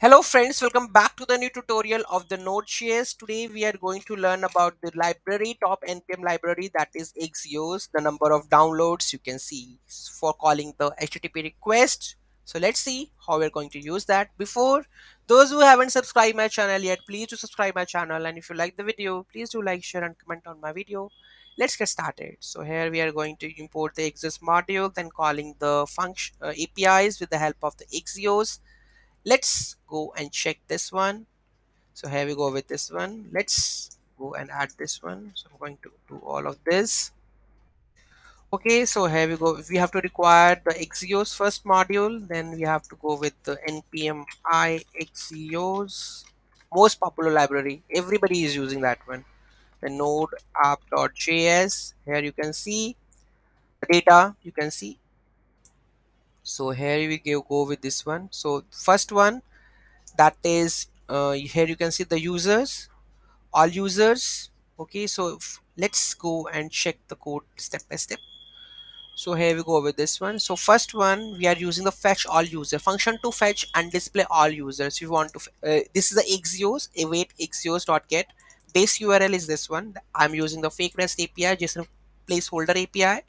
Hello friends, welcome back to the new tutorial of the Node.js. Today we are going to learn about the library, top NPM library, that is Axios, the number of downloads you can see for calling the HTTP request. So let's see how we're going to use that. Before those who haven't subscribed my channel yet, please do subscribe my channel, and if you like the video, please do like, share and comment on my video. Let's get started. So here we are going to import the Axios module, then calling the function APIs with the help of the Axios. Let's go and check this one. So here we go with this one. Let's go and add this one. So I'm going to do all of this. Okay, so here we go. We have to require the Axios first module, then we have to go with the npm I Axios, most popular library. Everybody is using that one. The node app.js. Here you can see the data, you can see. So here we go with this one. So first one, that is here you can see the users, all users. Okay, so let's go and check the code step by step. So here we go with this one. So first one, we are using the fetch all user function to fetch and display all users. You want to this is the Axios await Axios.get. Base URL is this one. I'm using the fake REST API, JSON placeholder API.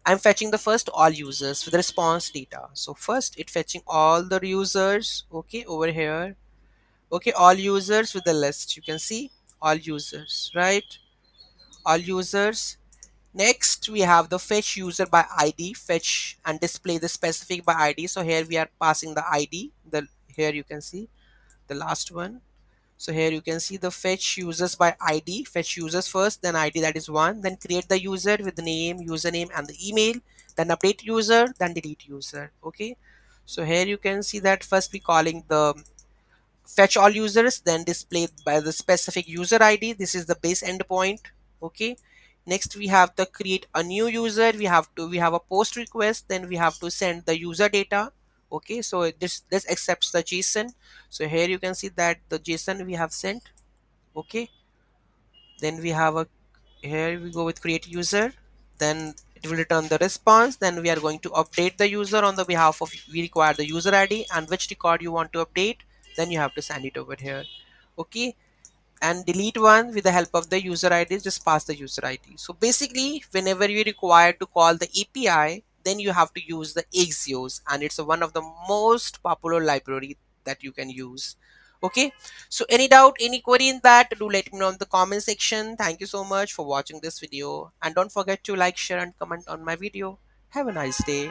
I'm fetching the first all users with the response data. So first it fetching all the users, okay, over here. Okay, all users with the list, you can see all users, right? All users. Next we have the fetch user by id, fetch and display the specific by id. So here we are passing the id, the here you can see the last one. So here you can see the fetch users by id, fetch users first, then id, that is one, then create the user with the name, username and the email, then update user, then delete user. Okay, so here you can see that first we calling the fetch all users, then displayed by the specific user id. This is the base endpoint. Okay, next we have the create a new user. We have a post request, then we have to send the user data. Okay, so this accepts the JSON. So here you can see that the JSON we have sent. Okay, then we have a here we go with create user, then it will return the response. Then we are going to update the user on the behalf of, we require the user id and which record you want to update, then you have to send it over here. Okay, and delete one with the help of the user id, just pass the user id. So basically whenever you require to call the API, then you have to use the Axios, and it's one of the most popular library that you can use. Okay, so any doubt, any query in that, do let me know in the comment section. Thank you so much for watching this video, and don't forget to like, share and comment on my video. Have a nice day.